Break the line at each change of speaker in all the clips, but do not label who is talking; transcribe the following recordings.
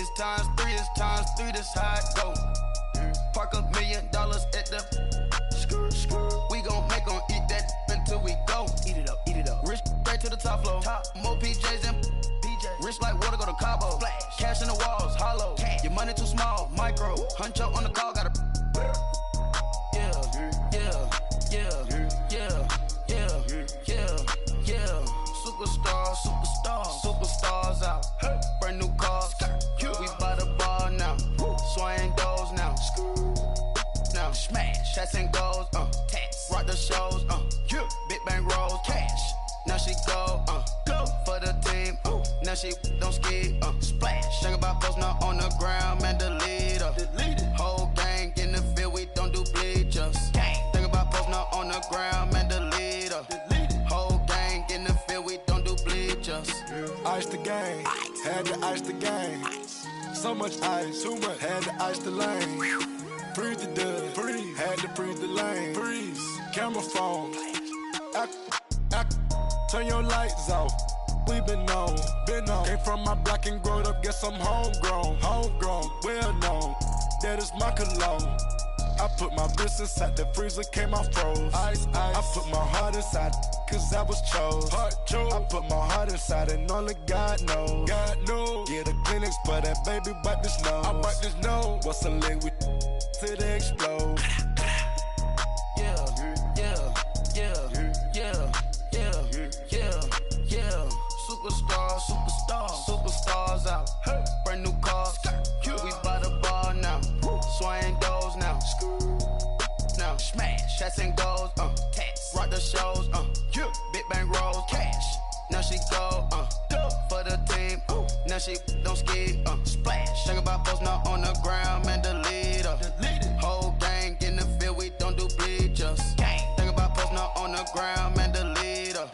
It's times 3, it's times 3, this how it go. Park $1 million at the we gon' make 'em eat that until we go. Eat it up, eat it up. Rich straight to the top floor. More PJs and PJ. Rich like water, go to Cabo. Splash. Cash in the walls, hollow. Cash. Your money too small, micro. Huncho on the call, gotta. Superstars out. Brand new cars. We by the bar now. Swaying doors now. Now smash. Chats and goals. Rock the shows. Big bang rolls. Cash. Now she go. Go for the team. Now she don't ski. Splash. Think about post now on the ground. Man, delete her. Whole gang in the field. We don't do bleachers. Think about post now on the ground. Man, delete her. Whole gang in the field. We don't do bleachers.
Ice the game, had to ice the game. So much ice, too much, had to ice the lane. Freeze the dud, freeze, had to freeze the lane. Freeze, camera phone, turn your lights off. We been on. Came from my block and growed up, guess I'm homegrown, well known. That is my cologne. I put my wrist inside the freezer, came out froze. Ice. I put my heart inside, cause I was chose. I put my heart inside and only God knows. Get the clinics for that baby, wipe this nose. I wipe this nose. What's a liquid till they explode?
Superstars out. Brand new cars. We by the bar now. Swaying doors now. Now smash. Chats and goals. Rock the shows. Big bang rolls. Cash. Now she go. For the team. Now she don't ski. Splash. Think about post now on the ground. Man, delete her. Whole gang in the field. We don't do bleachers. Think about post now on the ground. Man, delete her.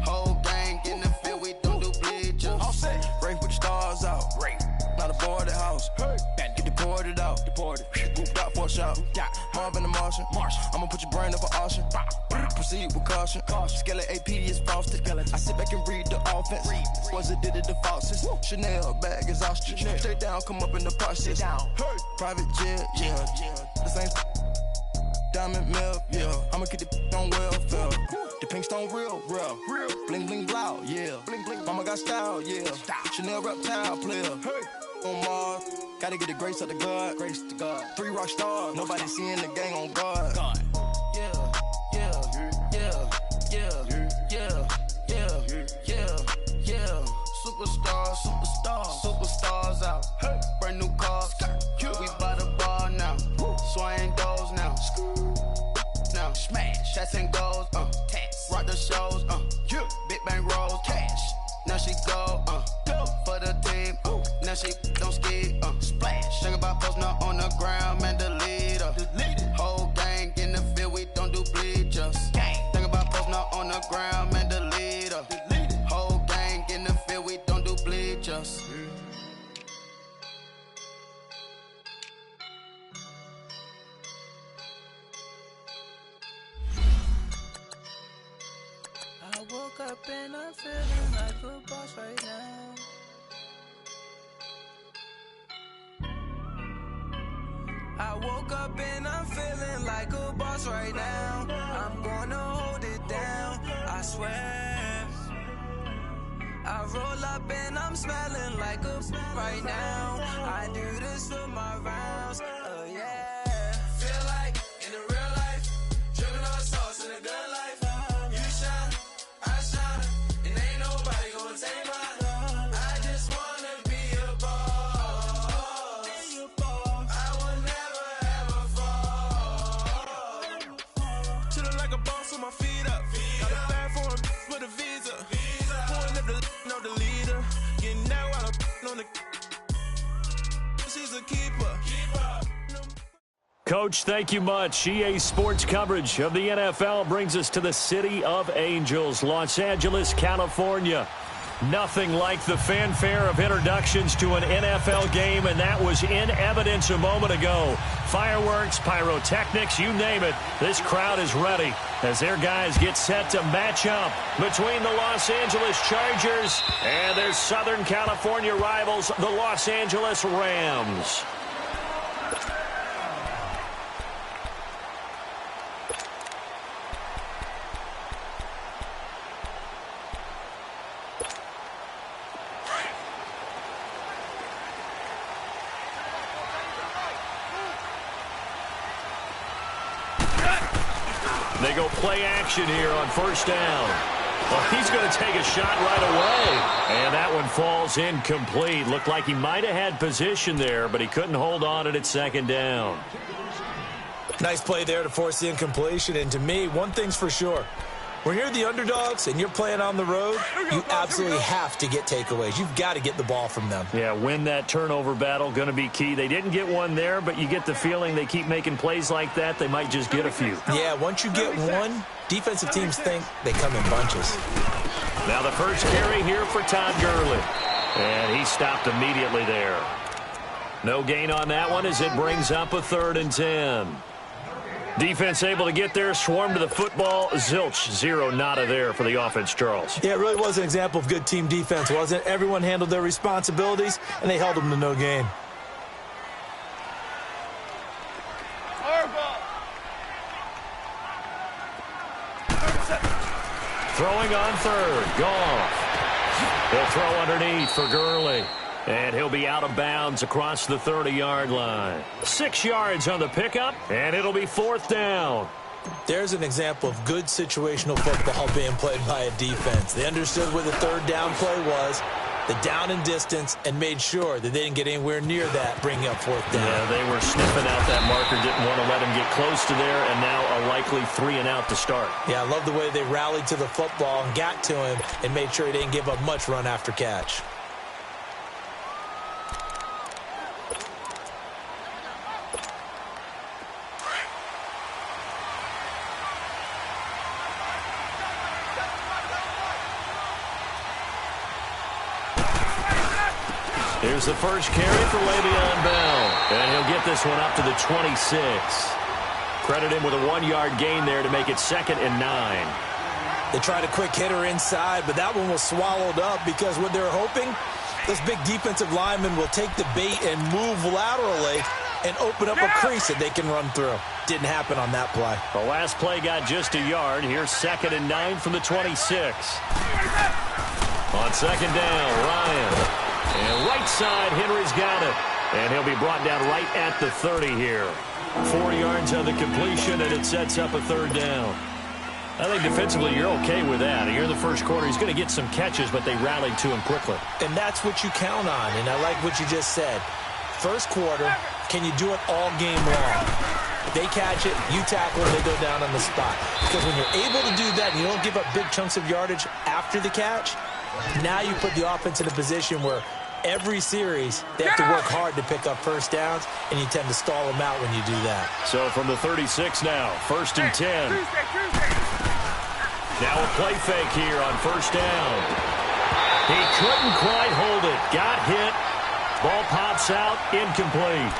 Whole gang in the field. We don't do bleachers.
All set. Rain put the stars out. Rain. Not a board the house. Get deported out. Moved out for a shot. Marvin the Martian. I'ma put your brain up for auction. Proceed with caution. Skeleton AP is frosted. I sit back and read the offense. Was it did it the falsest? Chanel bag is ostrich. Straight down, come up in the process. Private jet, yeah. The same diamond milk, yeah. I'ma get the on welfare. The pink stone real. Bling bling blow, yeah. Mama got style, yeah. Chanel reptile player. On Mars, gotta get the grace of the God. 3 rock stars, nobody seeing the gang on guard.
Superstars out. Brand new cars. We by the bar now. Swaying doors now. Now smash. Chats and goals. Rock the shows. Big bang rolls. Cash. Now she go. For the team. Now she don't ski. Splash. Think about post now on the ground. Man, delete her. Whole gang in the field. We don't do bleachers. Think about post now on the ground. Man, delete her. Whole gang in the field. We don't do bleachers.
I woke up and I'm feeling like a boss right now. I woke up and I'm feeling like a boss right now. I'm gonna hold it down, I swear. I roll up and I'm smelling like a right now. I do this for my rounds, yeah. Feel like in the real life, dripping on sauce in the good life. You shine, I shine, and ain't nobody gonna take mine. I just wanna be a boss. I will never ever fall. Chillin' like a boss with my feet up. Got a bag for him with a visa. Pulling up the leader. Getting that while I'm on the. She's a keeper.
Coach, thank you much. EA Sports coverage of the NFL brings us to the City of Angels, Los Angeles, California. Nothing like the fanfare of introductions to an NFL game, and that was in evidence a moment ago. Fireworks, pyrotechnics, you name it. This crowd is ready as their guys get set to match up between the Los Angeles Chargers and their Southern California rivals, the Los Angeles Rams. They go play action here on first down. Well, he's going to take a shot right away. And that one falls incomplete. Looked like he might have had position there, but he couldn't hold on it at second down.
Nice play there to force the incompletion. And to me, one thing's for sure. When you're the underdogs and you're playing on the road, you absolutely have to get takeaways. You've got to get the ball from them.
Yeah, win that turnover battle, going to be key. They didn't get one there, but you get the feeling they keep making plays like that, they might just get a few.
Yeah, once you get one, defensive teams think they come in bunches.
Now the first carry here for Todd Gurley. And he stopped immediately there. No gain on that one as it brings up a 3rd and 10. Defense able to get there, swarm to the football. Zilch, 0 nada there for the offense, Charles.
Yeah, it really was an example of good team defense, wasn't it? Everyone handled their responsibilities, and they held them to no gain.
Throwing on 3rd, Goff. He'll throw underneath for Gurley. And he'll be out of bounds across the 30-yard line. 6 yards on the pickup, and it'll be 4th down.
There's an example of good situational football being played by a defense. They understood where the 3rd down play was, the down and distance, and made sure that they didn't get anywhere near that, bringing up 4th down.
Yeah, they were sniffing out that marker, didn't want to let him get close to there, and now a likely 3 and out to start.
Yeah, I love the way they rallied to the football and got to him and made sure he didn't give up much run after catch.
Here's the first carry for Le'Veon Bell. And he'll get this one up to the 26. Credit him with a 1-yard gain there to make it 2nd and 9.
They tried a quick hitter inside, but that one was swallowed up because what they're hoping, this big defensive lineman will take the bait and move laterally and open up a crease that they can run through. Didn't happen on that play.
The last play got just a yard. Here's 2nd and 9 from the 26. On 2nd down, Ryan. And right side, Henry's got it. And he'll be brought down right at the 30 here. 4 yards on the completion, and it sets up a 3rd down. I think defensively you're okay with that. Here in the first quarter, he's going to get some catches, but they rallied to him quickly.
And that's what you count on, and I like what you just said. First quarter, can you do it all game long? They catch it, you tackle it, they go down on the spot. Because when you're able to do that and you don't give up big chunks of yardage after the catch, now you put the offense in a position where every series, they have to work hard to pick up first downs, and you tend to stall them out when you do that.
So from the 36 now, 1st and 10. Now a play fake here on first down. He couldn't quite hold it. Got hit. Ball pops out, incomplete.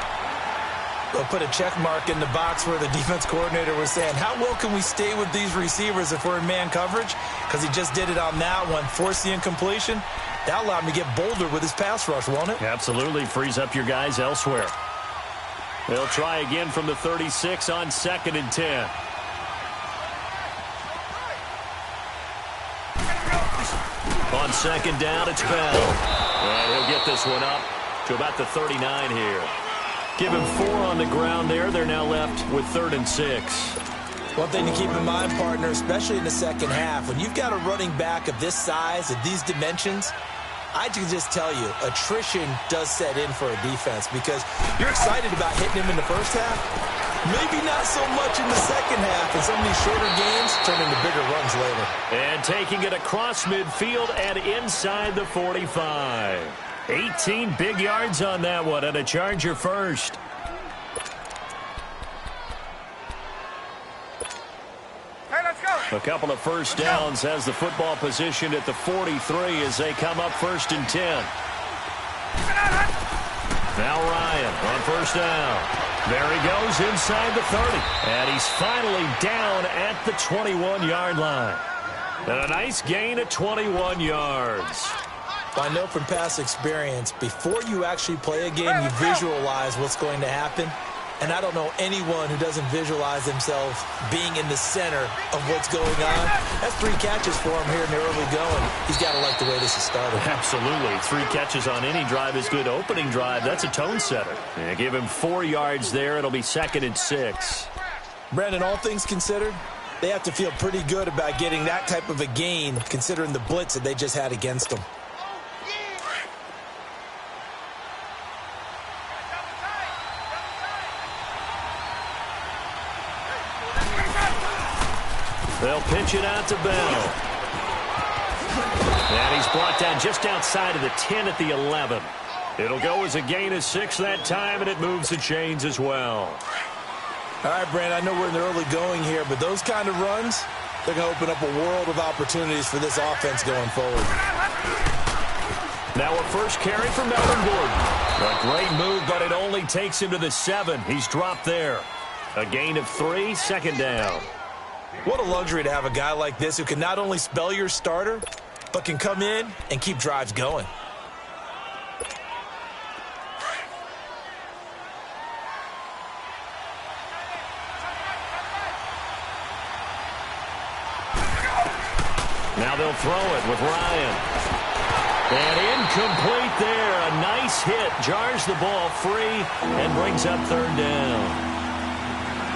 They'll put a check mark in the box where the defense coordinator was saying, how well can we stay with these receivers if we're in man coverage? Because he just did it on that one, forced the incompletion. That allowed him to get bolder with his pass rush, won't it?
Absolutely. Frees up your guys elsewhere. They'll try again from the 36 on 2nd and 10. On 2nd down, it's Bell. And he'll get this one up to about the 39 here. Give him 4 on the ground there. They're now left with 3rd and 6.
One thing to keep in mind, partner, especially in the second half, when you've got a running back of this size, of these dimensions, I can just tell you, attrition does set in for a defense because you're excited about hitting him in the first half. Maybe not so much in the second half, and some of these shorter games turn into bigger runs later.
And taking it across midfield and inside the 45. 18 big yards on that one, and a Charger first. A couple of first downs, has the football positioned at the 43 as they come up 1st and 10. Now Ryan on first down. There he goes inside the 30. And he's finally down at the 21-yard line. And a nice gain of 21 yards.
I know from past experience, before you actually play a game, you visualize what's going to happen. And I don't know anyone who doesn't visualize themselves being in the center of what's going on. That's 3 catches for him here in the early going. He's got to like the way this is started.
Absolutely. 3 catches on any drive is good. Opening drive, that's a tone setter. And give him 4 yards there. It'll be 2nd and 6.
Brandon, all things considered, they have to feel pretty good about getting that type of a gain considering the blitz that they just had against them.
They'll pitch it out to Bell. And he's brought down just outside of the 10 at the 11. It'll go as a gain of 6 that time, and it moves the chains as well.
All right, Brandon, I know we're in the early going here, but those kind of runs, they're going to open up a world of opportunities for this offense going forward.
Now a first carry for Melvin Gordon. A great move, but it only takes him to the 7. He's dropped there. A gain of 3, 2nd down.
What a luxury to have a guy like this who can not only spell your starter, but can come in and keep drives going.
Now they'll throw it with Ryan. And incomplete there. A nice hit. Jars the ball free and brings up 3rd down.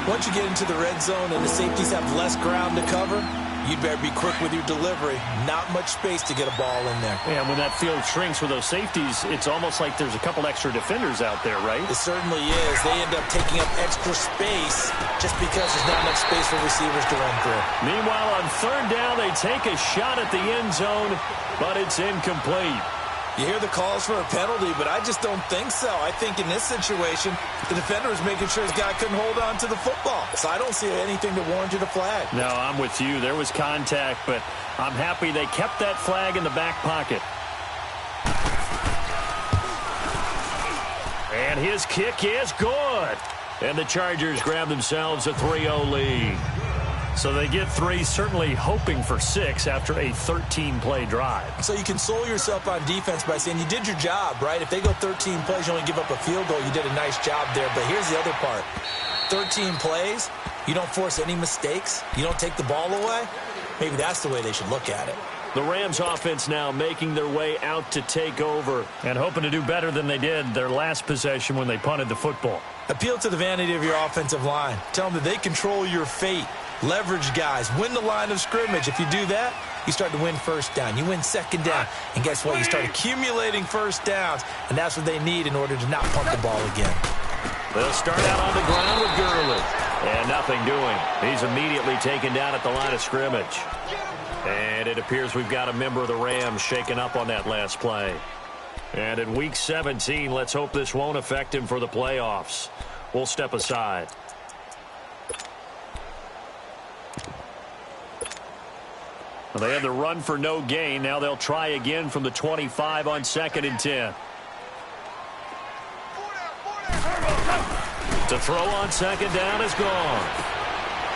Once you get into the red zone and the safeties have less ground to cover, you'd better be quick with your delivery. Not much space to get a ball in there.
Yeah, when that field shrinks with those safeties, it's almost like there's a couple extra defenders out there, right?
It certainly is. They end up taking up extra space just because there's not enough space for receivers to run through.
Meanwhile, on 3rd down, they take a shot at the end zone, but it's incomplete.
You hear the calls for a penalty, but I just don't think so. I think in this situation, the defender was making sure his guy couldn't hold on to the football. So I don't see anything that warranted a flag.
No, I'm with you. There was contact, but I'm happy they kept that flag in the back pocket. And his kick is good. And the Chargers grab themselves a 3-0 lead. So they get 3, certainly hoping for 6 after a 13-play drive.
So you console yourself on defense by saying you did your job, right? If they go 13 plays, you only give up a field goal, you did a nice job there. But here's the other part. 13 plays, you don't force any mistakes, you don't take the ball away. Maybe that's the way they should look at it.
The Rams offense now making their way out to take over and hoping to do better than they did their last possession when they punted the football.
Appeal to the vanity of your offensive line. Tell them that they control your fate. Leverage guys. Win the line of scrimmage. If you do that, you start to win 1st down. You win 2nd down. And guess what? You start accumulating 1st downs. And that's what they need in order to not punt the ball again.
They'll start out on the ground with Gurley. And nothing doing. He's immediately taken down at the line of scrimmage. And it appears we've got a member of the Rams shaken up on that last play. And in Week 17, let's hope this won't affect him for the playoffs. We'll step aside. They had the run for no gain. Now they'll try again from the 25 on 2nd and 10. To throw on 2nd down is gone.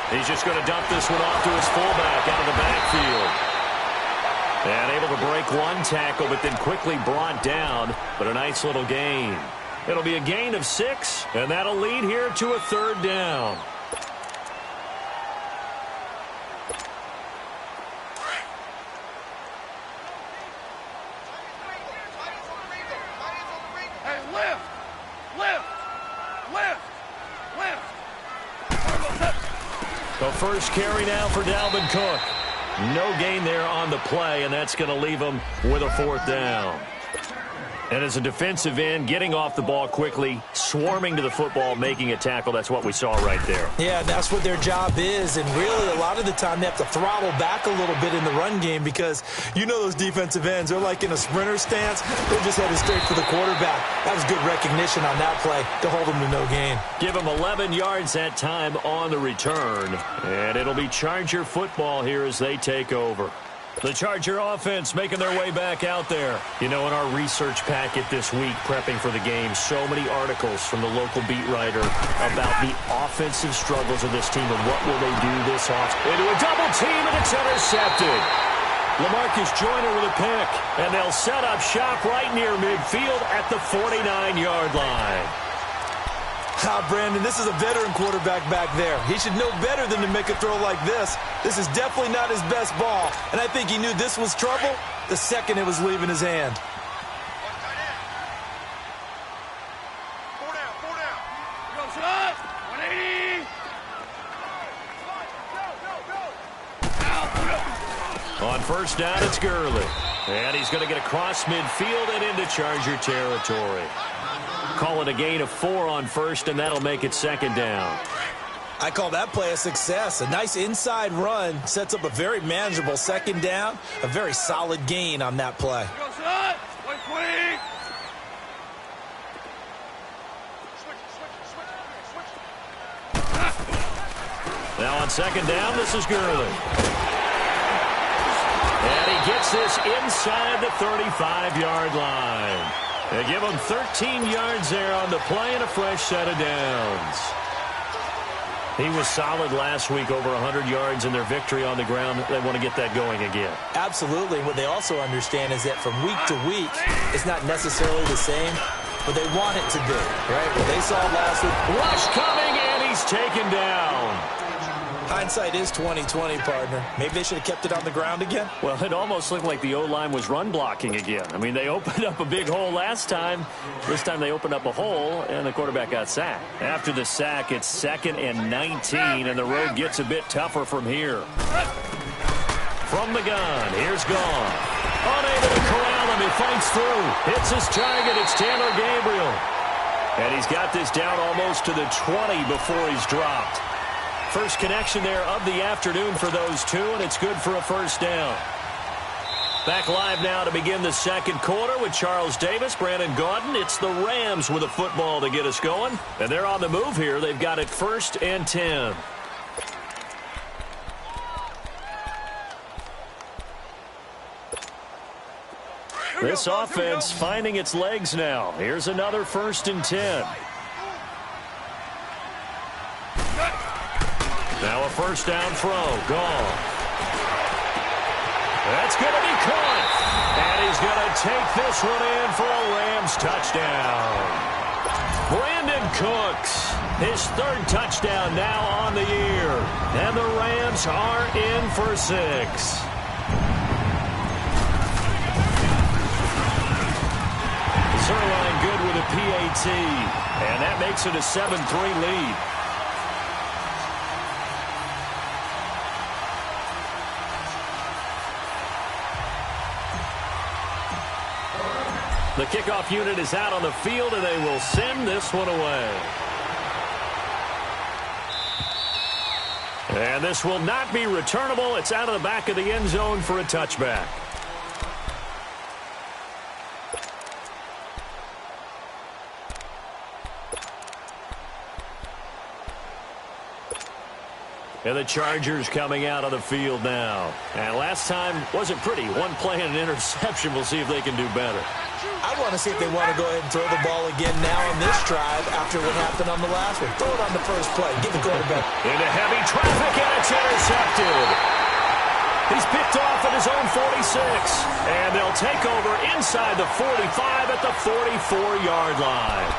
He's just going to dump this one off to his fullback out of the backfield. And able to break 1 tackle, but then quickly brought down. But a nice little gain. It'll be a gain of 6, and that'll lead here to a 3rd down. The first carry now for Dalvin Cook. No gain there on the play, and that's going to leave him with a 4th down. And as a defensive end, getting off the ball quickly, swarming to the football, making a tackle, that's what we saw right there.
Yeah, that's what their job is. And really, a lot of the time, they have to throttle back a little bit in the run game because you know those defensive ends, they're like in a sprinter stance. They're just headed straight for the quarterback. That was good recognition on that play to hold them to no gain.
Give them 11 yards that time on the return. And it'll be Charger football here as they take over. The Charger offense making their way back out there. You know, in our research packet this week, prepping for the game, so many articles from the local beat writer about the offensive struggles of this team and what will they do this off. Into a double team, and it's intercepted. LaMarcus Joyner with a pick, and they'll set up shop right near midfield at the 49-yard line.
Brandon, this is a veteran quarterback back there. He should know better than to make a throw like this. This is definitely not his best ball, and I think he knew this was trouble the second it was leaving his hand.
On first down, it's Gurley. And he's going to get across midfield and into Charger territory. Call it a gain of 4 on first, and that'll make it second down.
I call that play a success. A nice inside run sets up a very manageable second down. A very solid gain on that play.
Now on second down, this is Gurley. And he gets this inside the 35-yard line. They give him 13 yards there on the play and a fresh set of downs. He was solid last week, over 100 yards in their victory on the ground. They want to get that going again.
Absolutely. What they also understand is that from week to week, it's not necessarily the same, but they want it to be, right? What they saw last week.
Rush coming, and he's taken down.
Hindsight is 20/20, partner. Maybe they should have kept it on the ground again.
Well, it almost looked like the O-line was run blocking again. I mean, they opened up a big hole last time. This time they opened up a hole, and the quarterback got sacked. After the sack, it's 2nd and 19, and the road gets a bit tougher from here. From the gun, here's Gone. Unable to corral him, he fights through. Hits his target, it's Taylor Gabriel. And he's got this down almost to the 20 before he's dropped. First connection there of the afternoon for those two, and it's good for a first down. Back live now to begin the second quarter with Charles Davis, Brandon Gaudin. It's the Rams with a football to get us going, and they're on the move here. They've got it 1st and 10. This offense finding its legs now. Here's another 1st and 10. Now a first down throw. Gone. That's going to be caught. And he's going to take this one in for a Rams touchdown. Brandon Cooks, his 3rd touchdown now on the year. And the Rams are in for 6. Zerline good with a PAT. And that makes it a 7-3 lead. The kickoff unit is out on the field, and they will send this one away. And this will not be returnable. It's out of the back of the end zone for a touchback. And the Chargers coming out on the field now. And last time wasn't pretty. One play and an interception. We'll see if they can do better.
I want to see if they want to go ahead and throw the ball again now on this drive after what happened on the last one. Throw it on the first play. Get the quarterback.
Into heavy traffic, and it's intercepted. He's picked off at his own 46. And they'll take over inside the 45 at the 44-yard line.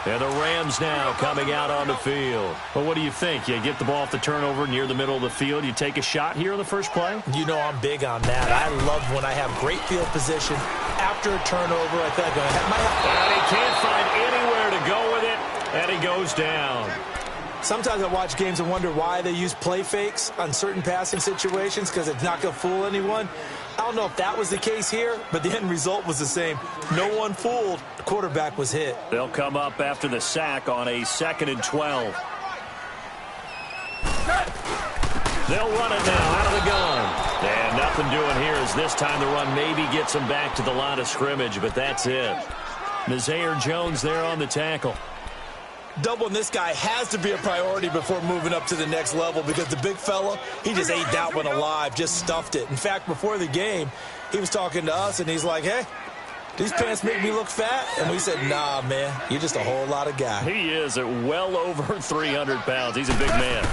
And the Rams now coming out on the field. Well, what do you think? You get the ball off the turnover near the middle of the field. You take a shot here on the first play?
You know I'm big on that. I love when I have great field position after a turnover. I feel like I have my...
And he can't find anywhere to go with it. and he goes down.
Sometimes I watch games and wonder why they use play fakes on certain passing situations because it's not going to fool anyone. I don't know if that was the case here, but the end result was the same. No one fooled. The quarterback was hit.
They'll come up after the sack on a 2nd and 12. They'll run it now out of the gun. And nothing doing here as this time the run maybe gets them back to the line of scrimmage, but that's it. Nazaire Jones there on the tackle.
Doubling this guy has to be a priority before moving up to the next level because the big fella, he just ate that one alive, just stuffed it. In fact, before the game, he was talking to us, and he's like, hey, these pants make me look fat? And we said, nah, man, you're just a whole lot of guy.
He is at well over 300 pounds. He's a big man.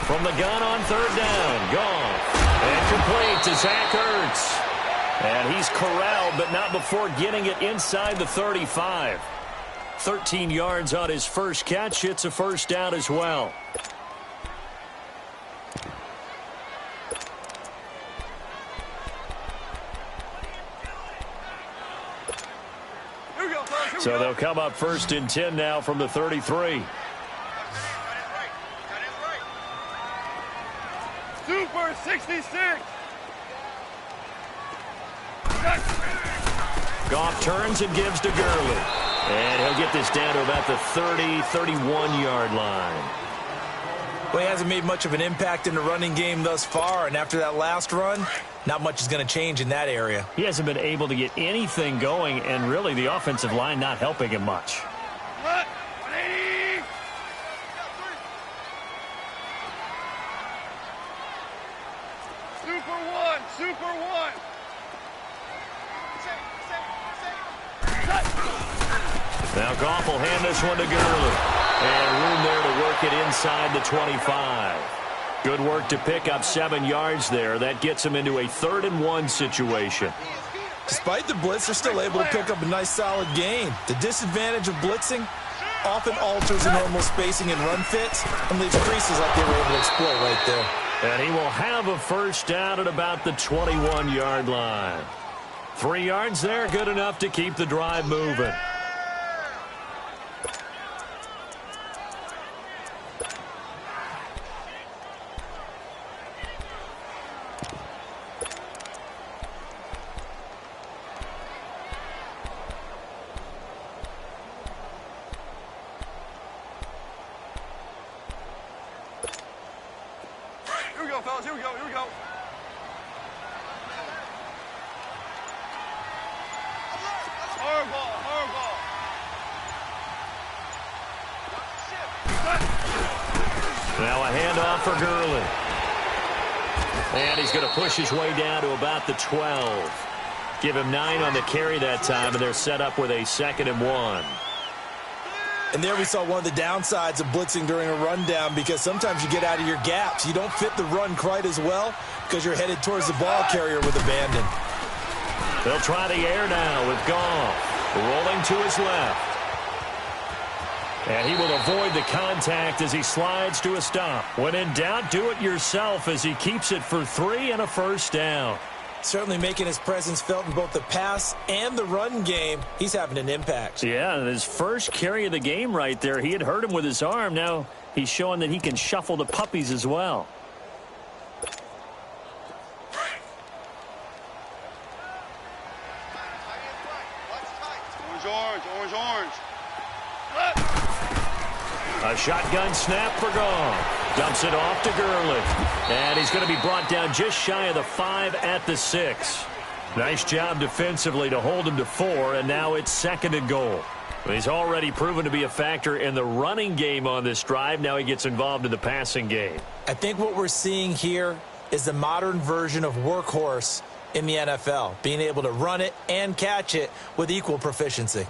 From the gun on 3rd down, gone. And complete to Zach Ertz. And he's corralled, but not before getting it inside the 35. 13 yards on his first catch. It's a first down as well. So they'll come up 1st and 10 now from the 33.
Super 66.
Goff turns and gives to Gurley. And he'll get this down to about the 30-31-yard line.
Well, he hasn't made much of an impact in the running game thus far, and after that last run, not much is going to change in that area.
He hasn't been able to get anything going, and really the offensive line not helping him much.
Super one.
Now Goff will hand this one to Gurley. And room there to work it inside the 25. Good work to pick up 7 yards there. That gets him into a 3rd and 1 situation.
Despite the blitz, they're still able to pick up a nice solid gain. The disadvantage of blitzing often alters the normal spacing and run fits and leaves creases like they were able to exploit right there.
And he will have a first down at about the 21-yard line. 3 yards there, good enough to keep the drive moving.
Fellas, here we go. Hard ball.
Now a handoff for Gurley. And he's going to push his way down to about the 12. Give him 9 on the carry that time, and they're set up with a 2nd and 1.
And there we saw one of the downsides of blitzing during a rundown because sometimes you get out of your gaps. You don't fit the run quite as well because you're headed towards the ball carrier with abandon.
They'll try the air now with Goff. Rolling to his left. And he will avoid the contact as he slides to a stop. When in doubt, do it yourself as he keeps it for 3 and a first down.
Certainly making his presence felt in both the pass and the run game. He's having an impact.
Yeah, and his first carry of the game right there, he had hurt him with his arm. Now he's showing that he can shuffle the puppies as well.
Orange.
A shotgun snap for Goff. Dumps it off to Gurley. And he's going to be brought down just shy of the 5 at the 6. Nice job defensively to hold him to 4, and now it's 2nd and goal. He's already proven to be a factor in the running game on this drive. Now he gets involved in the passing game.
I think what we're seeing here is the modern version of workhorse in the NFL, being able to run it and catch it with equal proficiency.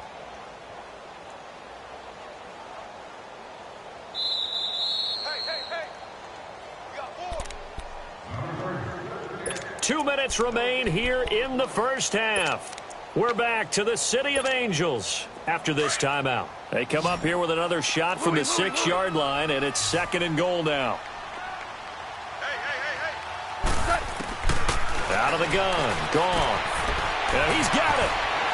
Hey. We got 4.
2 minutes remain here in the first half. We're back to the City of Angels after this timeout. They come up here with another shot from the 6-yard line, and it's 2nd and goal now. Out of the gun, Goff. And he's got it.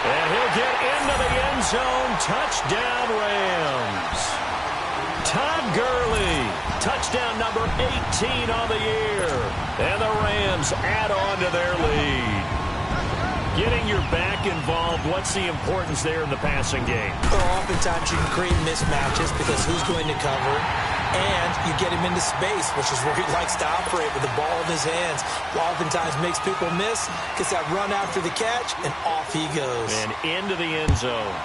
And he'll get into the end zone. Touchdown, Rams. Todd Gurley, touchdown number 18 on the year. And the Rams add on to their lead. Getting your back involved, what's the importance there in the passing game?
Well, oftentimes you can create mismatches because who's going to cover it? And you get him into space, which is where he likes to operate with the ball in his hands. Oftentimes makes people miss, gets that run after the catch, and off he goes.
And into the end zone.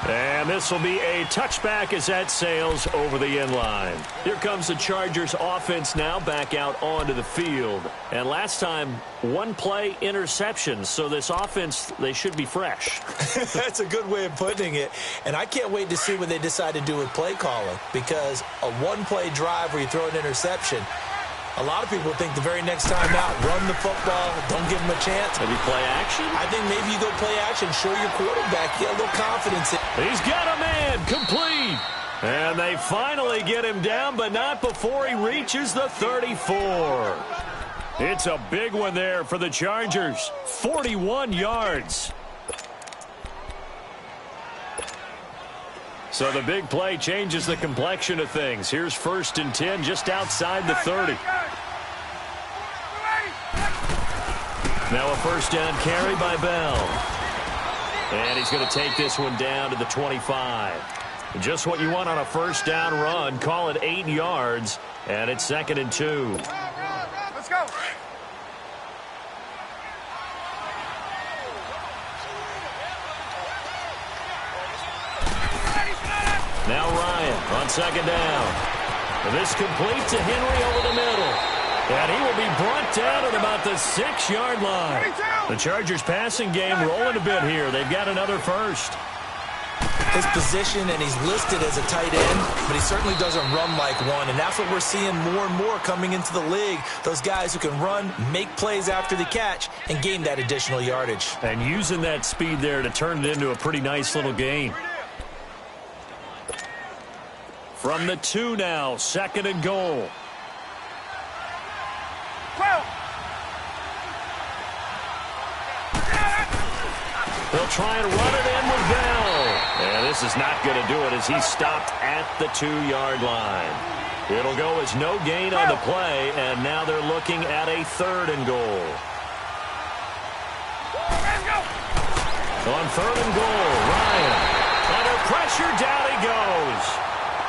And this will be a touchback as that sails over the end line. Here comes the Chargers offense now back out onto the field. And last time, one play interception. So this offense, they should be fresh.
That's a good way of putting it. And I can't wait to see what they decide to do with play calling. Because a one-play drive where you throw an interception, a lot of people think the very next time out, run the football, don't give him a chance.
Maybe play action?
I think maybe you go play action, show your quarterback, get a little confidence in.
He's got a man, complete. And they finally get him down, but not before he reaches the 34. It's a big one there for the Chargers. 41 yards. So the big play changes the complexion of things. Here's 1st and 10 just outside the 30. Now a first down carry by Bell. And he's going to take this one down to the 25. Just what you want on a first down run. Call it 8 yards. And it's 2nd and 2.
Let's go.
Now Ryan on 2nd down. And this complete to Henry over the middle. And he will be brought down at about the 6-yard line. The Chargers passing game rolling a bit here. They've got another first.
His position, and he's listed as a tight end, but he certainly doesn't run like one. And that's what we're seeing more and more coming into the league. Those guys who can run, make plays after the catch, and gain that additional yardage.
And using that speed there to turn it into a pretty nice little gain. From the 2 now, 2nd and goal. They'll try and run it in with Bell. And this is not going to do it as he's stopped at the 2-yard line. It'll go as no gain on the play, and now they're looking at a 3rd and goal. On 3rd and goal, Ryan. Under pressure, down he goes.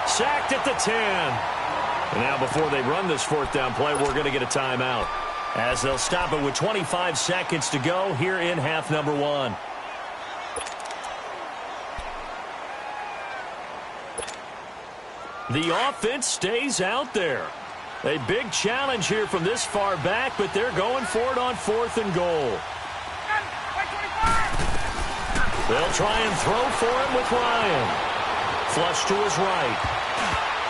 Sacked at the 10. And now before they run this 4th down play, we're going to get a timeout, as they'll stop it with 25 seconds to go here in half number 1. The offense stays out there. A big challenge here from this far back, but they're going for it on 4th and goal. They'll try and throw for him with Ryan. Flush to his right.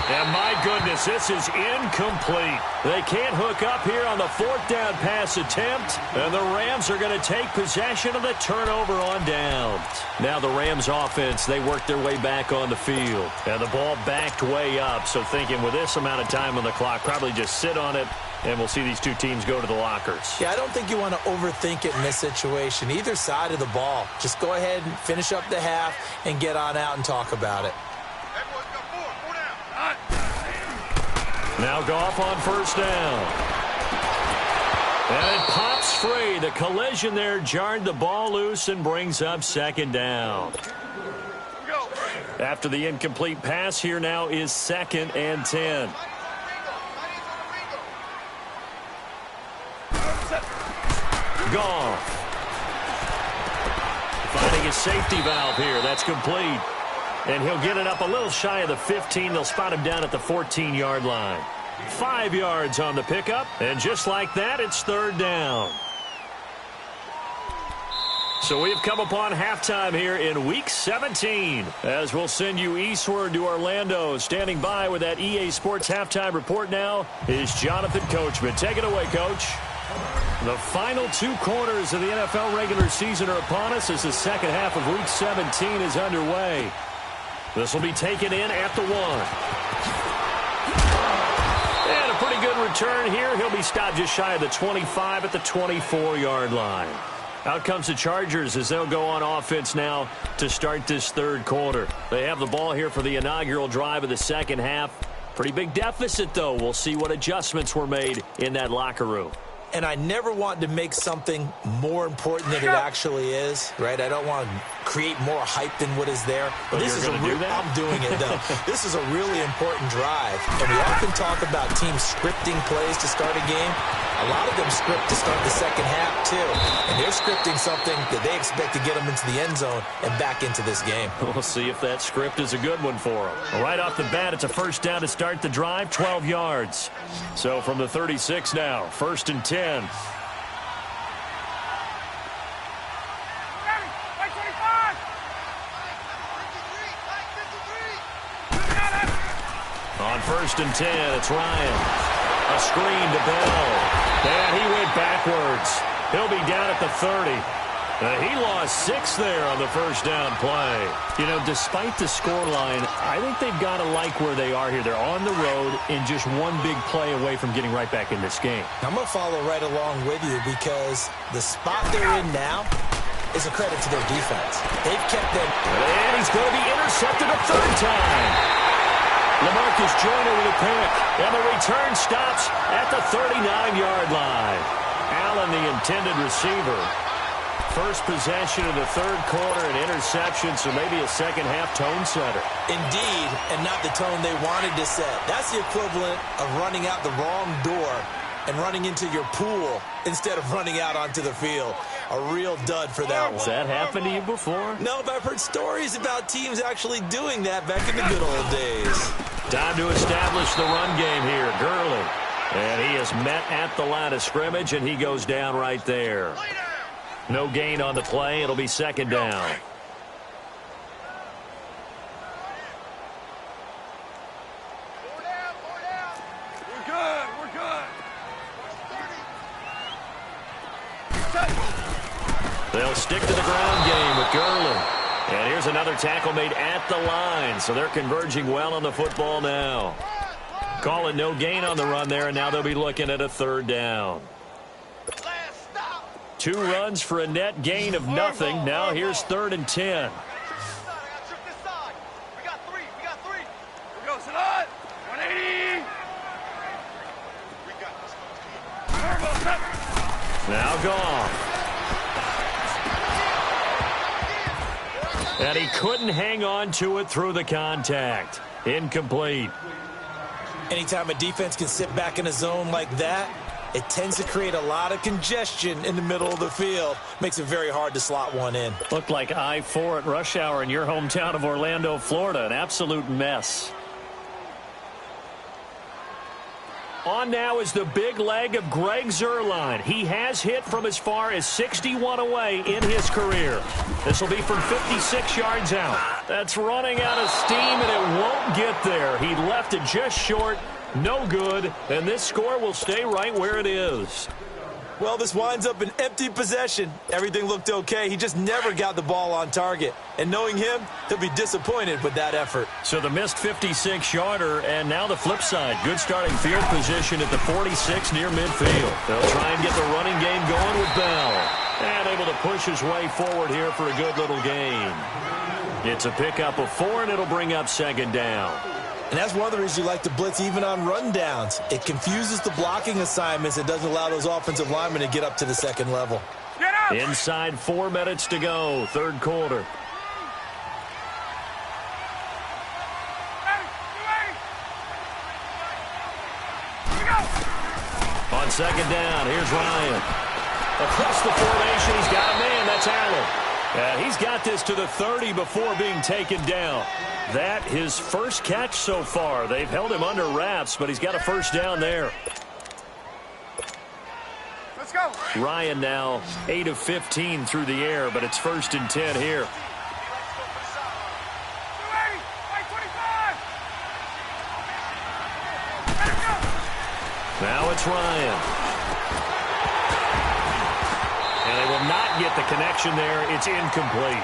And my goodness, this is incomplete. They can't hook up here on the 4th down pass attempt. And the Rams are going to take possession of the turnover on downs. Now the Rams offense, they work their way back on the field. And the ball backed way up. So thinking with this amount of time on the clock, probably just sit on it. And we'll see these two teams go to the lockers.
Yeah, I don't think you want to overthink it in this situation. Either side of the ball. Just go ahead and finish up the half and get on out and talk about it.
Now Goff on 1st down. And it pops free. The collision there jarred the ball loose and brings up 2nd down. After the incomplete pass, here now is 2nd and 10. Goff. Finding a safety valve here. That's complete. And he'll get it up a little shy of the 15. They'll spot him down at the 14-yard line. 5 yards on the pickup. And just like that, it's 3rd down. So we've come upon halftime here in Week 17. As we'll send you eastward to Orlando. Standing by with that EA Sports halftime report now is Jonathan Coachman. Take it away, Coach. The final 2 quarters of the NFL regular season are upon us as the second half of Week 17 is underway. This will be taken in at the 1. And a pretty good return here. He'll be stopped just shy of the 25 at the 24-yard line. Out comes the Chargers as they'll go on offense now to start this third quarter. They have the ball here for the inaugural drive of the second half. Pretty big deficit, though. We'll see what adjustments were made in that locker room.
And I never want to make something more important than it actually is, right? I don't want to create more hype than what is there. But this is I'm doing it, though. This is a really important drive. And we often talk about teams scripting plays to start a game. A lot of them script to start the second half, too. And they're scripting something that they expect to get them into the end zone and back into this game.
We'll see if that script is a good one for them. Right off the bat, it's a first down to start the drive, 12 yards. So from the 36 now, 1st and 10. On 1st and 10, it's Ryan. A screen to Bell. And he went backwards. He'll be down at the 30. He lost 6 there on the first down play. You know, despite the scoreline, I think they've got to like where they are here. They're on the road and just one big play away from getting right back in this game.
I'm going to follow right along with you because the spot they're in now is a credit to their defense. They've kept them.
And he's going to be intercepted a third time. LaMarcus Joyner with a pick, and the return stops at the 39-yard line. Allen, the intended receiver. First possession of the third quarter, an interception, so maybe a second-half tone setter.
Indeed, and not the tone they wanted to set. That's the equivalent of running out the wrong door and running into your pool instead of running out onto the field. A real dud for that one.
Has that happened to you before?
No, but I've heard stories about teams actually doing that back in the good old days.
Time to establish the run game here. Gurley. And he is met at the line of scrimmage, and he goes down right there. No gain on the play. It'll be second down. They'll stick to the ground game with Gurley. And here's another tackle made at the line. So they're converging well on the football now. Call it no gain on the run there, and now they'll be looking at a third down. 2 runs for a net gain of nothing. Now here's 3rd and 10. Now Goff. And he couldn't hang on to it through the contact. Incomplete.
Anytime a defense can sit back in a zone like that, it tends to create a lot of congestion in the middle of the field. Makes it very hard to slot one in.
Looked like I-4 at rush hour in your hometown of Orlando, Florida. An absolute mess. On now is the big leg of Greg Zuerlein. He has hit from as far as 61 away in his career. This will be from 56 yards out. That's running out of steam, and it won't get there. He left it just short. No good, and this score will stay right where it is.
Well, this winds up an empty possession. Everything looked okay. He just never got the ball on target. And knowing him, he'll be disappointed with that effort.
So the missed 56-yarder, and now the flip side. Good starting field position at the 46 near midfield. They'll try and get the running game going with Bell. And able to push his way forward here for a good little gain. It's a pickup of 4, and it'll bring up second down.
And that's one of the reasons you like to blitz even on rundowns. It confuses the blocking assignments. It doesn't allow those offensive linemen to get up to the second level.
Inside 4 minutes to go, third quarter. On second down, here's Ryan. Across the formation, he's got a man. That's Allen. He's got this to the 30 before being taken down. That his first catch so far. They've held him under wraps, but he's got a first down there.
Let's go.
Ryan now 8 of 15 through the air, but it's 1st and 10 here. Now it's Ryan. And they will not get the connection there. It's incomplete.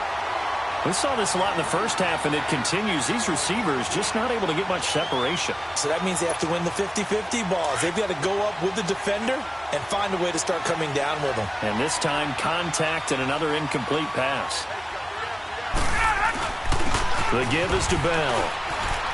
We saw this a lot in the first half, and it continues. These receivers just not able to get much separation.
So that means they have to win the 50-50 balls. They've got to go up with the defender and find a way to start coming down with them.
And this time, contact and another incomplete pass. The give is to Bell.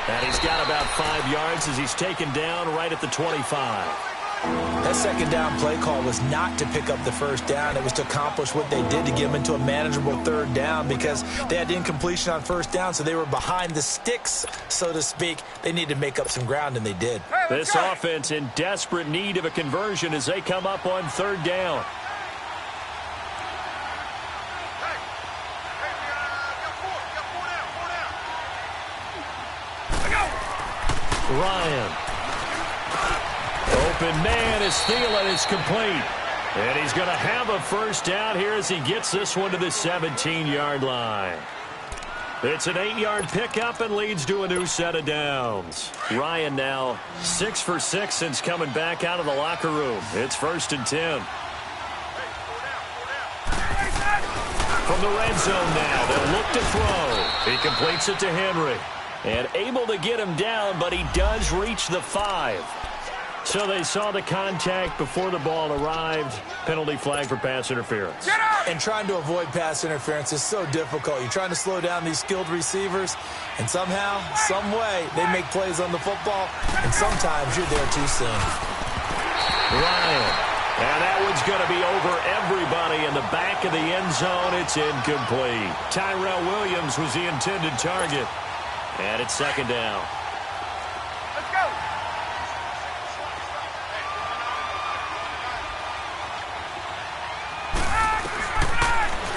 And he's got about 5 yards as he's taken down right at the 25.
That second down play call was not to pick up the first down. It was to accomplish what they did to get them into a manageable third down because they had incompletion on first down, so they were behind the sticks, so to speak. They needed to make up some ground, and they did.
This offense in desperate need of a conversion as they come up on third down. Ryan. Open man is Thielen. It's complete. And he's going to have a first down here as he gets this one to the 17-yard line. It's an 8-yard pickup and leads to a new set of downs. Ryan now 6 for 6 since coming back out of the locker room. It's 1st and 10. From the red zone now, they'll look to throw. He completes it to Henry. And able to get him down, but he does reach the 5. So they saw the contact before the ball arrived. Penalty flag for pass interference.
And trying to avoid pass interference is so difficult. You're trying to slow down these skilled receivers, and somehow, some way, they make plays on the football, and sometimes you're there too soon.
Ryan. And that one's going to be over everybody in the back of the end zone. It's incomplete. Tyrell Williams was the intended target. And it's second down.
Let's go.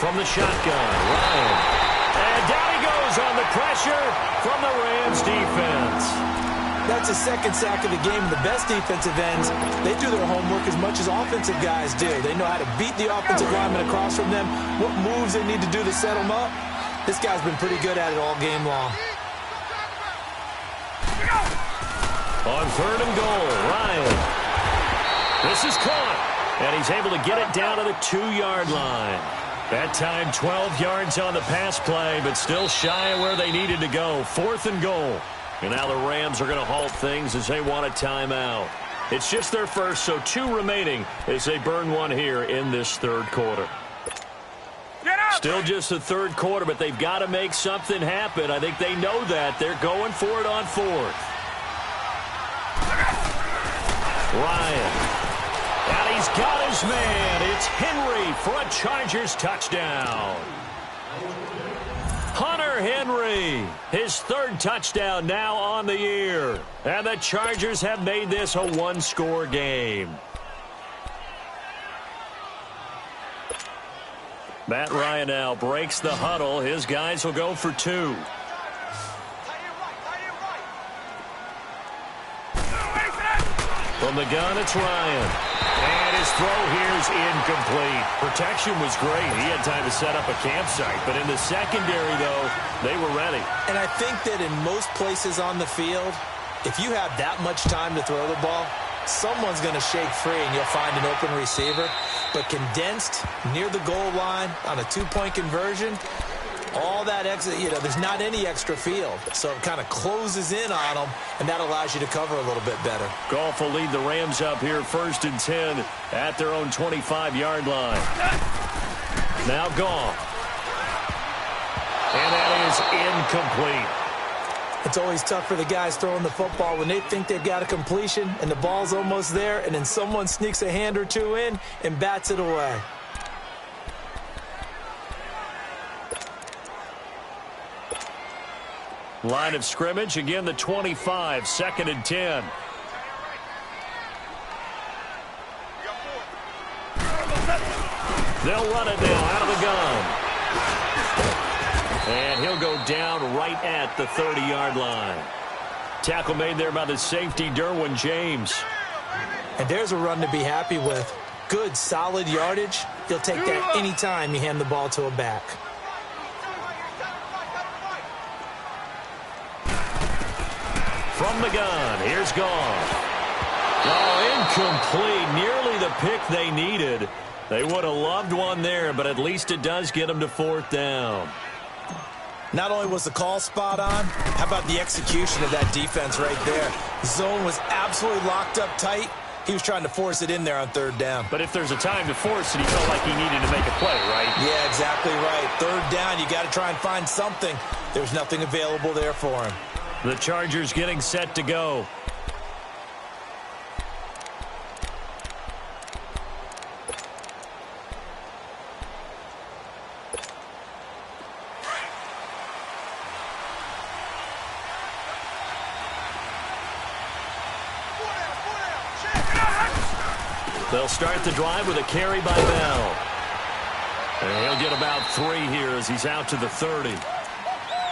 From the shotgun, Ryan. And down he goes on the pressure from the Rams defense.
That's a second sack of the game. The best defensive ends, they do their homework as much as offensive guys do. They know how to beat the offensive lineman across from them, what moves they need to do to set them up. This guy's been pretty good at it all game long.
On 3rd and goal, Ryan. This is caught, and he's able to get it down to the 2-yard line. That time 12 yards on the pass play, but still shy of where they needed to go. 4th and goal. And now the Rams are going to halt things as they want a timeout. It's just their first, so 2 remaining as they burn one here in this 3rd quarter. Still just the 3rd quarter, but they've got to make something happen. I think they know that. They're going for it on 4th. Ryan. And he's got his man. It's Henry for a Chargers touchdown. Hunter Henry, his 3rd touchdown now on the year. And the Chargers have made this a 1-score game. Matt Ryan now breaks the huddle. His guys will go for 2. From the gun, it's Ryan. And his throw here is incomplete. Protection was great. He had time to set up a campsite. But in the secondary, though, they were ready.
And I think that in most places on the field, if you have that much time to throw the ball, someone's going to shake free and you'll find an open receiver. But condensed near the goal line on a 2-point conversion, all that extra, there's not any extra field. So it kind of closes in on them, and that allows you to cover a little bit better.
Goff will lead the Rams up here 1st and 10 at their own 25-yard line. Now Goff. And that is incomplete.
It's always tough for the guys throwing the football when they think they've got a completion and the ball's almost there, and then someone sneaks a hand or 2 in and bats it away.
Line of scrimmage, again the 25, 2nd and 10. They'll run it now out of the gun. And he'll go down right at the 30-yard line. Tackle made there by the safety, Derwin James.
And there's a run to be happy with. Good, solid yardage. He'll take that anytime you hand the ball to a back.
From the gun, here's Goff. Oh, incomplete. Nearly the pick they needed. They would have loved one there, but at least it does get them to 4th down.
Not only was the call spot on, how about the execution of that defense right there? The zone was absolutely locked up tight. He was trying to force it in there on third down.
But if there's a time to force it, he felt like he needed to make a play, right?
Yeah, exactly right. Third down, you got to try and find something. There's nothing available there for him.
The Chargers getting set to go. They'll start the drive with a carry by Bell. And he'll get about 3 here as he's out to the 30.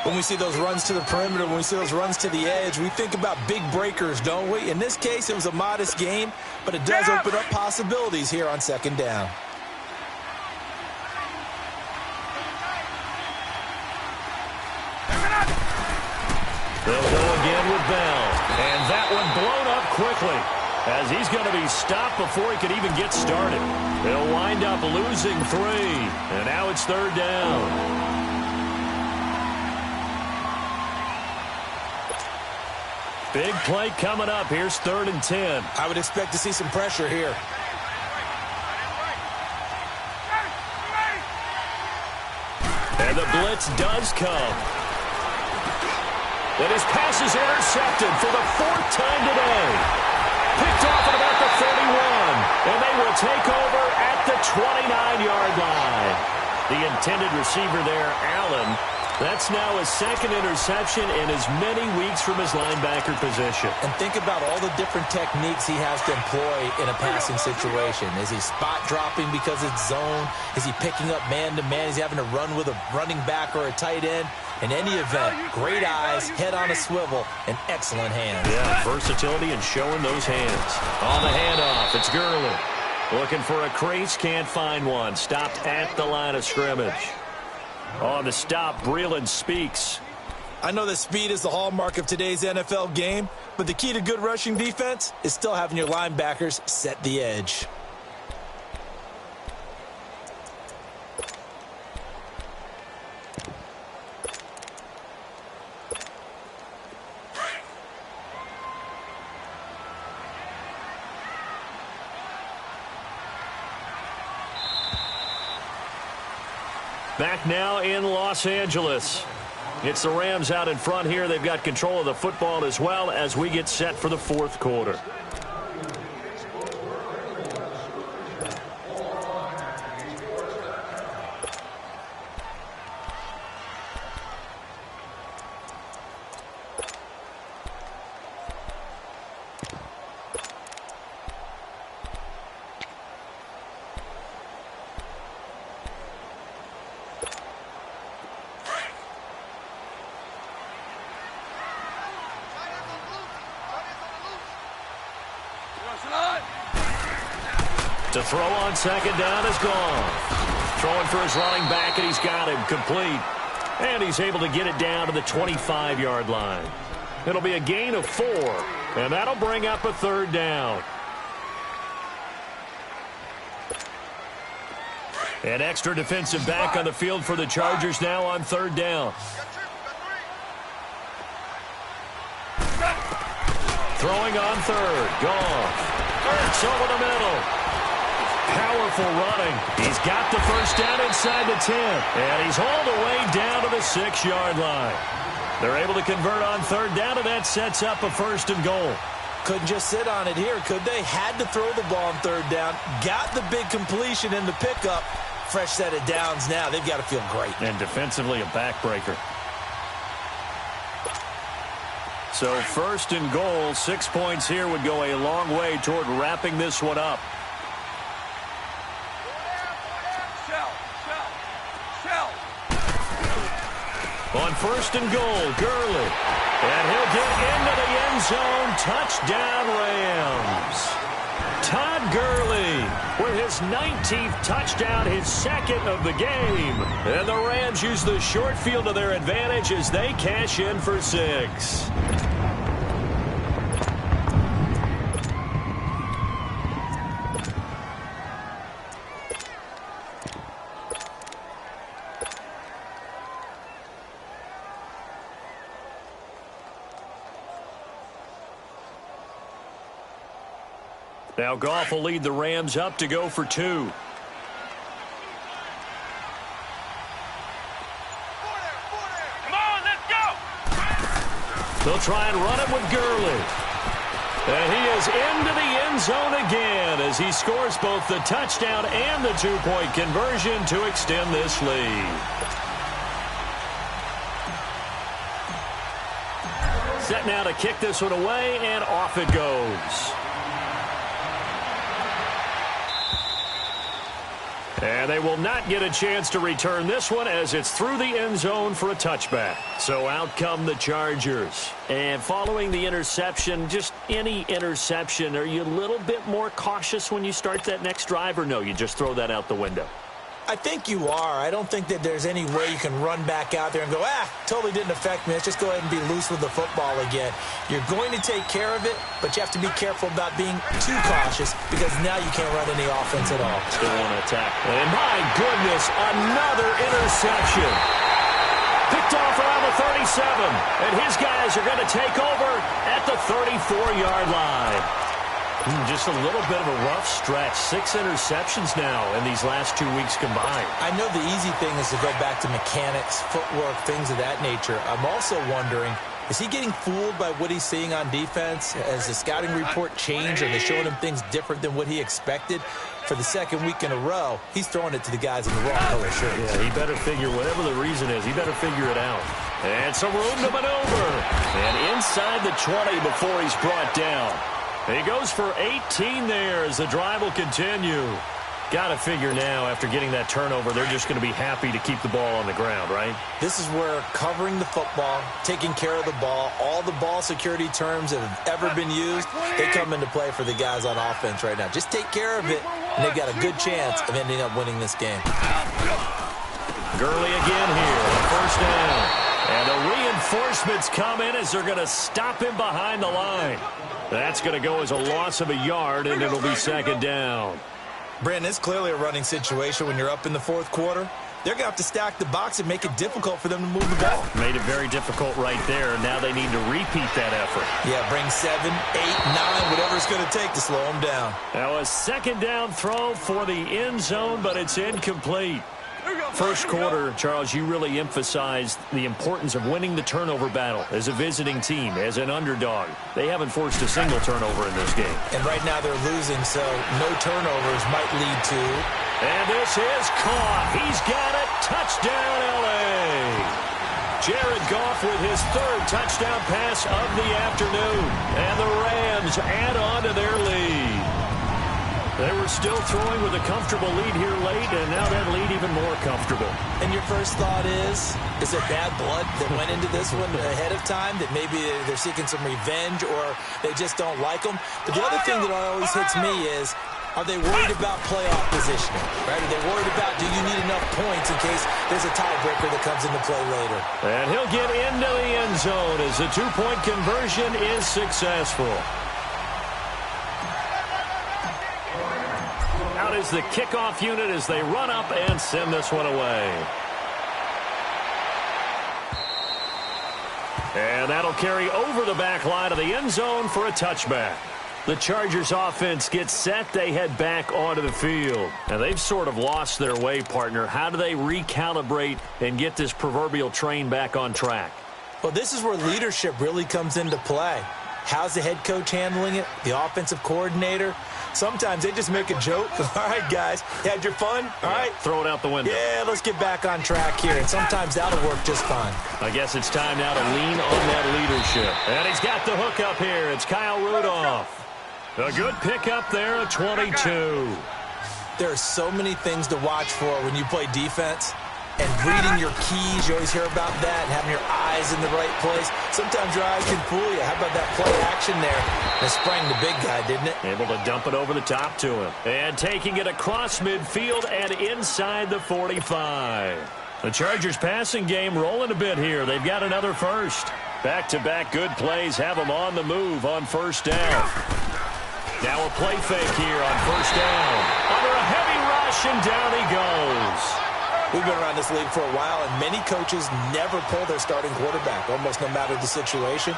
When we see those runs to the perimeter, when we see those runs to the edge, we think about big breakers, don't we? In this case, it was a modest gain, but it does open up possibilities here on second down.
They'll go again with Bell. And that one blown up quickly, as he's going to be stopped before he could even get started. They'll wind up losing 3, and now it's third down. Big play coming up. Here's 3rd and 10.
I would expect to see some pressure here.
And the blitz does come. And his pass is intercepted for the 4th time today. Picked off at about the 31. And they will take over at the 29-yard line. The intended receiver there, Allen. That's now his 2nd interception in as many weeks from his linebacker position.
And think about all the different techniques he has to employ in a passing situation. Is he spot dropping because it's zone? Is he picking up man-to-man? Is he having to run with a running back or a tight end? In any event, great eyes, head on a swivel, and excellent hands.
Yeah, versatility and showing those hands. On the handoff, it's Gurley. Looking for a crease, can't find one. Stopped at the line of scrimmage. On the stop, Breeland Speaks.
I know that speed is the hallmark of today's NFL game, but the key to good rushing defense is still having your linebackers set the edge.
Back now in Los Angeles. It's the Rams out in front here. They've got control of the football as well as we get set for the 4th quarter. To throw on 2nd down is gone. Throwing for his running back, and he's got him complete. And he's able to get it down to the 25-yard line. It'll be a gain of 4, and that'll bring up a 3rd down. An extra defensive back on the field for the Chargers now on 3rd down. Throwing on 3rd. Goff. Hurts over the middle. Powerful running. He's got the first down inside the 10. And he's hauled away down to the 6-yard line. They're able to convert on 3rd down, and that sets up a 1st and goal.
Couldn't just sit on it here, could they? Had to throw the ball on 3rd down. Got the big completion in the pickup. Fresh set of downs now. They've got to feel great.
And defensively, a backbreaker. So 1st and goal, 6 points here would go a long way toward wrapping this one up. On 1st and goal, Gurley. And he'll get into the end zone. Touchdown, Rams. Todd Gurley with his 19th touchdown, his 2nd of the game. And the Rams use the short field to their advantage as they cash in for 6. Now Goff will lead the Rams up to go for 2.
Come on, let's go!
They'll try and run it with Gurley. And he is into the end zone again as he scores both the touchdown and the 2-point conversion to extend this lead. Set now to kick this one away, and off it goes. And they will not get a chance to return this one as it's through the end zone for a touchback. So out come the Chargers. And following the interception, just any interception, are you a little bit more cautious when you start that next drive, or no, you just throw that out the window?
I think you are. I don't think that there's any way you can run back out there and go, totally didn't affect me. Let's just go ahead and be loose with the football again. You're going to take care of it, but you have to be careful about being too cautious because now you can't run any offense at all.
Still want to attack. And my goodness, another interception. Picked off around the 37, and his guys are going to take over at the 34-yard line. Just a little bit of a rough stretch. 6 interceptions now in these last 2 weeks combined.
I know the easy thing is to go back to mechanics, footwork, things of that nature. I'm also wondering, is he getting fooled by what he's seeing on defense? Has the scouting report changed? Are they showing him things different than what he expected? For the second week in a row, he's throwing it to the guys in the wrong color shirts.
Yeah, he better figure, whatever the reason is, he better figure it out. And some room to maneuver. And inside the 20 before he's brought down. He goes for 18 there as the drive will continue. Got to figure now, after getting that turnover, they're just going to be happy to keep the ball on the ground, right?
This is where covering the football, taking care of the ball, all the ball security terms that have ever been used, they come into play for the guys on offense right now. Just take care of it, and they've got a good chance of ending up winning this game.
Gurley again here, first down. And the reinforcements come in as they're going to stop him behind the line. That's going to go as a loss of a yard, and it'll be second down.
Brandon, it's clearly a running situation when you're up in the fourth quarter. They're going to have to stack the box and make it difficult for them to move the ball.
Made it very difficult right there. Now they need to repeat that effort.
Yeah, bring 7, 8, 9, whatever it's going to take to slow them down.
Now a second down throw for the end zone, but it's incomplete. First quarter, Charles, you really emphasized the importance of winning the turnover battle as a visiting team, as an underdog. They haven't forced a single turnover in this game.
And right now they're losing, so no turnovers might lead to...
And this is caught. He's got it. Touchdown, L.A. Jared Goff with his 3rd touchdown pass of the afternoon. And the Rams add on to their lead. They were still throwing with a comfortable lead here late, and now that lead even more comfortable.
And your first thought is it bad blood that went into this one ahead of time, that maybe they're seeking some revenge or they just don't like them? But the other thing that always hits me is, are they worried about playoff positioning? Right? Are they worried about, do you need enough points in case there's a tiebreaker that comes into play later?
And he'll get into the end zone as the 2-point conversion is successful. Out is the kickoff unit as they run up and send this one away. And that'll carry over the back line of the end zone for a touchback. The Chargers offense gets set. They head back onto the field. Now, they've sort of lost their way, partner. How do they recalibrate and get this proverbial train back on track?
Well, this is where leadership really comes into play. How's the head coach handling it? The offensive coordinator? Sometimes they just make a joke. All right, guys, you had your fun? All right.
Throw it out the window.
Yeah, let's get back on track here. And sometimes that'll work just fine.
I guess it's time now to lean on that leadership. And he's got the hook up here. It's Kyle Rudolph. A good pickup there at 22.
There are so many things to watch for when you play defense. And reading your keys, you always hear about that, and having your eyes in the right place. Sometimes your eyes can fool you. How about that play action there? It sprang the big guy, didn't it?
Able to dump it over the top to him. And taking it across midfield and inside the 45. The Chargers passing game rolling a bit here. They've got another first. Back-to-back good plays have them on the move on first down. Now a play fake here on first down. Under a heavy rush, and down he goes.
We've been around this league for a while, and many coaches never pull their starting quarterback, almost no matter the situation.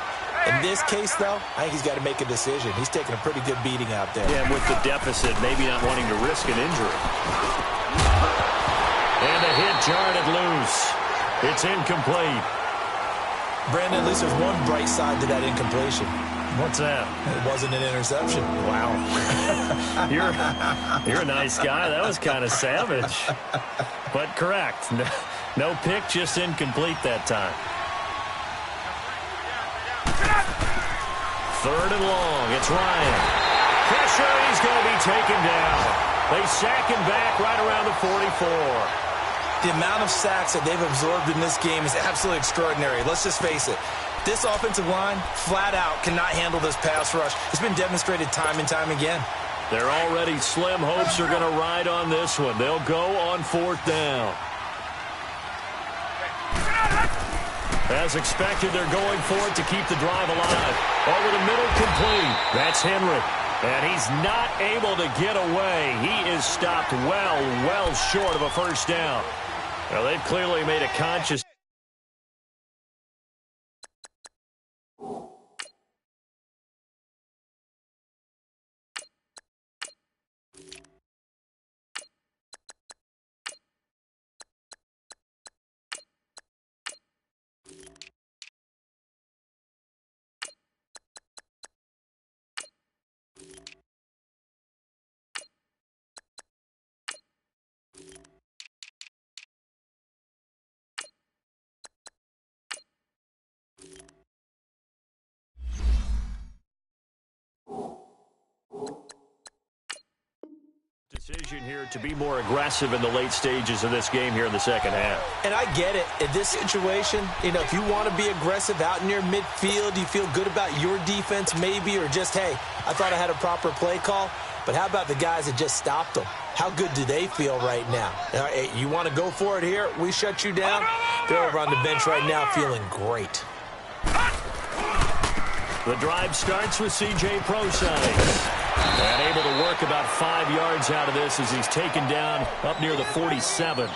In this case, though, I think he's got to make a decision. He's taking a pretty good beating out there.
Yeah, with the deficit, maybe not wanting to risk an injury. And a hit jarred it loose. It's incomplete.
Brandon, at least there's one bright side to that incompletion.
What's that?
It wasn't an interception.
Wow. You're a nice guy. That was kind of savage. But correct. No pick, just incomplete that time. 3rd and long. It's Ryan. Pressure. He's going to be taken down. They sack him back right around the 44.
The amount of sacks that they've absorbed in this game is absolutely extraordinary. Let's just face it. This offensive line, flat out, cannot handle this pass rush. It's been demonstrated time and time again.
They're already slim hopes are going to ride on this one. They'll go on 4th down. As expected, they're going for it to keep the drive alive. Over the middle, complete. That's Henry. And he's not able to get away. He is stopped well short of a first down. Well, they've clearly made a conscious... decision here to be more aggressive in the late stages of this game here in the second half.
And I get it. In this situation, if you want to be aggressive out near midfield, you feel good about your defense maybe, or just, hey, I thought I had a proper play call. But how about the guys that just stopped them? How good do they feel right now? You want to go for it here? We shut you down. They're over on the bench right now feeling great.
The drive starts with C.J. Prosine. And able to work about 5 yards out of this as he's taken down up near the 47.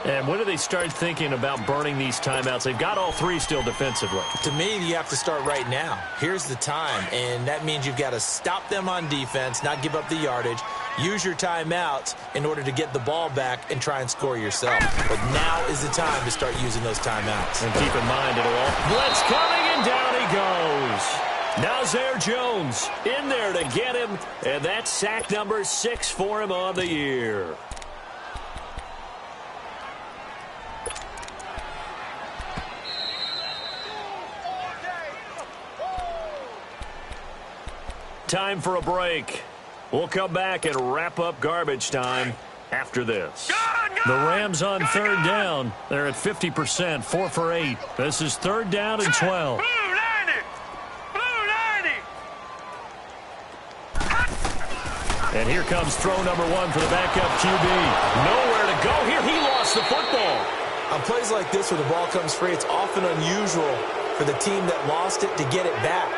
And when do they start thinking about burning these timeouts? They've got all 3 still defensively.
To me, you have to start right now. Here's the time, and that means you've got to stop them on defense, not give up the yardage, use your timeouts in order to get the ball back and try and score yourself. But now is the time to start using those timeouts.
And keep in mind, it'll all blitz coming, and down he goes. Now Zaire Jones in there to get him, and that's sack number 6 for him on the year. Time for a break. We'll come back and wrap up garbage time after this. The Rams on 3rd down. They're at 50%, 4 for 8. This is 3rd down and 12. And here comes throw number 1 for the backup QB. Nowhere to go here. He lost the football.
On plays like this where the ball comes free, it's often unusual for the team that lost it to get it back.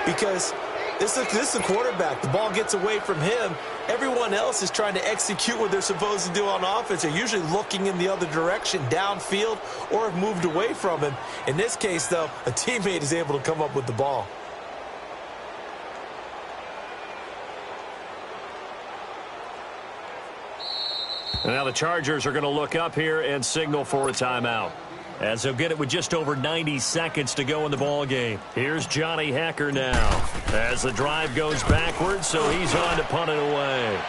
Because this is the quarterback. The ball gets away from him. Everyone else is trying to execute what they're supposed to do on offense. They're usually looking in the other direction, downfield, or have moved away from him. In this case, though, a teammate is able to come up with the ball.
And now the Chargers are going to look up here and signal for a timeout, as they'll get it with just over 90 seconds to go in the ball game. Here's Johnny Hecker now as the drive goes backwards, so he's on to punt it away.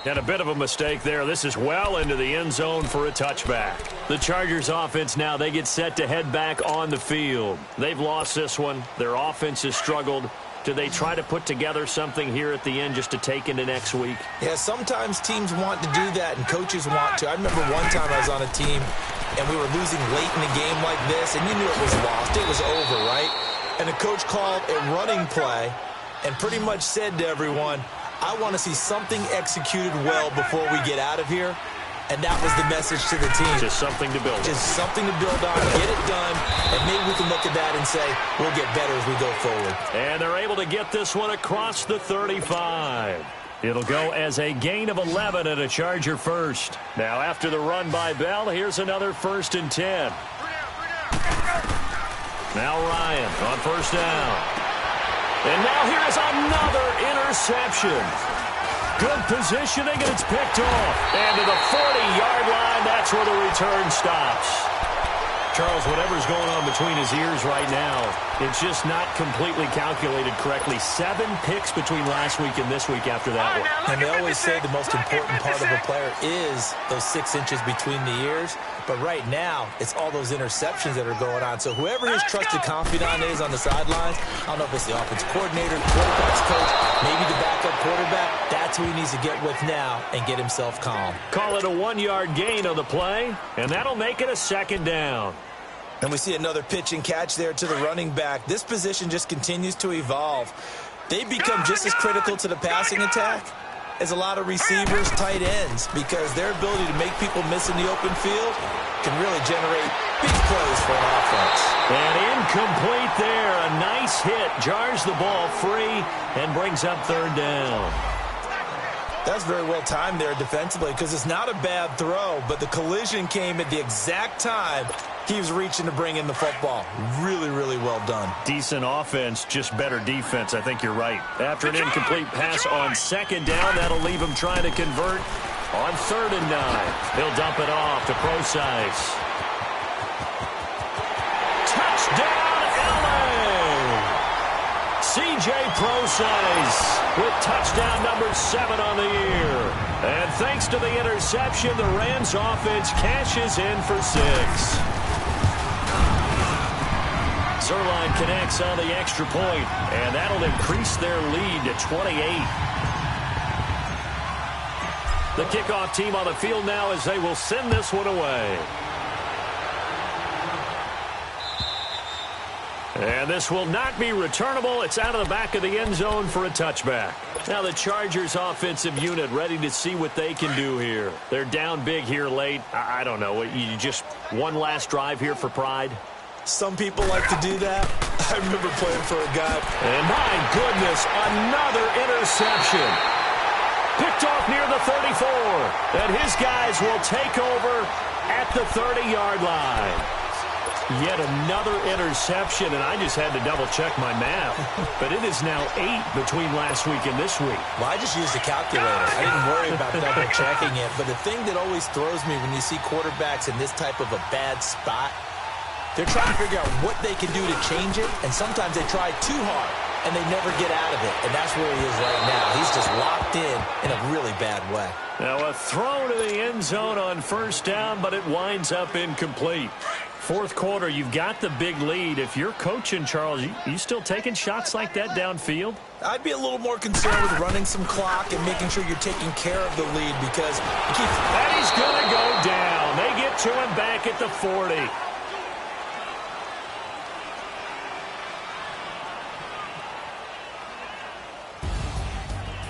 And a bit of a mistake there. This is well into the end zone for a touchback. The Chargers offense now, they get set to head back on the field. They've lost this one. Their offense has struggled. Do they try to put together something here at the end just to take into next week?
Yeah, sometimes teams want to do that and coaches want to. I remember one time I was on a team and we were losing late in a game like this, and you knew it was lost. It was over, right? And the coach called a running play and pretty much said to everyone, I want to see something executed well before we get out of here. And that was the message to the team.
Just something to build on.
Just something to build on, get it done, and maybe we can look at that and say, we'll get better as we go forward.
And they're able to get this one across the 35. It'll go as a gain of 11 and a Charger first. Now, after the run by Bell, here's another 1st and 10. Now Ryan on first down. And now here is another interception. Good positioning, and it's picked off. And to the 40-yard line, that's where the return stops. Charles, whatever's going on between his ears right now, it's just not completely calculated correctly. 7 picks between last week and this week after that one.
And they always say the most important part of a player is those 6 inches between the ears. But right now, it's all those interceptions that are going on. So whoever his trusted confidant is on the sidelines, I don't know if it's the offensive coordinator, the quarterback's coach, maybe the backup quarterback, that's who he needs to get with now and get himself calm.
Call it a 1-yard gain on the play, and that'll make it a second down.
And we see another pitch and catch there to the running back. This position just continues to evolve. They become just as critical to the passing attack as a lot of receivers, tight ends, because their ability to make people miss in the open field can really generate big plays for an offense.
And incomplete there. A nice hit. Jars the ball free and brings up third down.
That's very well timed there defensively because it's not a bad throw, but the collision came at the exact time he was reaching to bring in the football. Really, really well done.
Decent offense, just better defense. I think you're right. After an incomplete pass on second down, that'll leave him trying to convert on 3rd and 9. He'll dump it off to Procise. Touchdown, LA! C.J. Procise with touchdown number 7 on the year. And thanks to the interception, the Rams offense cashes in for 6. Zerline connects on the extra point, and that'll increase their lead to 28. The kickoff team on the field now as they will send this one away. And this will not be returnable. It's out of the back of the end zone for a touchback. Now the Chargers offensive unit ready to see what they can do here. They're down big here late. I don't know. You just one last drive here for pride?
Some people like to do that. I remember playing for a guy.
And my goodness, another interception. Picked off near the 34. And his guys will take over at the 30-yard line. Yet another interception, and I just had to double-check my math. But it is now 8 between last week and this week.
Well, I just used a calculator. I didn't worry about double-checking it. But the thing that always throws me when you see quarterbacks in this type of a bad spot, they're trying to figure out what they can do to change it, and sometimes they try too hard, and they never get out of it. And that's where he is right now. He's just locked in a really bad way.
Now a throw to the end zone on first down, but it winds up incomplete. Fourth quarter, you've got the big lead. If you're coaching, Charles, you still taking shots like that downfield?
I'd be a little more concerned with running some clock and making sure you're taking care of the lead because you keep...
And he's going to go down. They get to him back at the 40.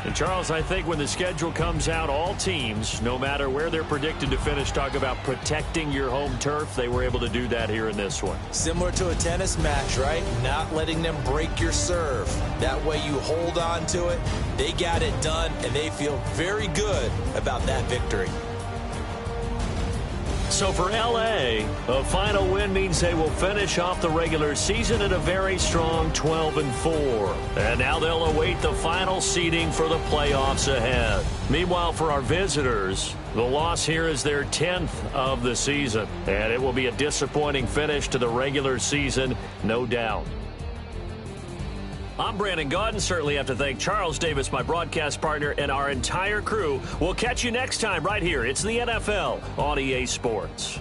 And Charles, I think when the schedule comes out, all teams, no matter where they're predicted to finish, talk about protecting your home turf. They were able to do that here in this one.
Similar to a tennis match, right? Not letting them break your serve. That way you hold on to it. They got it done, and they feel very good about that victory.
So for L.A., a final win means they will finish off the regular season at a very strong 12-4. And now they'll await the final seeding for the playoffs ahead. Meanwhile, for our visitors, the loss here is their 10th of the season. And it will be a disappointing finish to the regular season, no doubt. I'm Brandon Gaudin. Certainly have to thank Charles Davis, my broadcast partner, and our entire crew. We'll catch you next time right here. It's the NFL on EA Sports.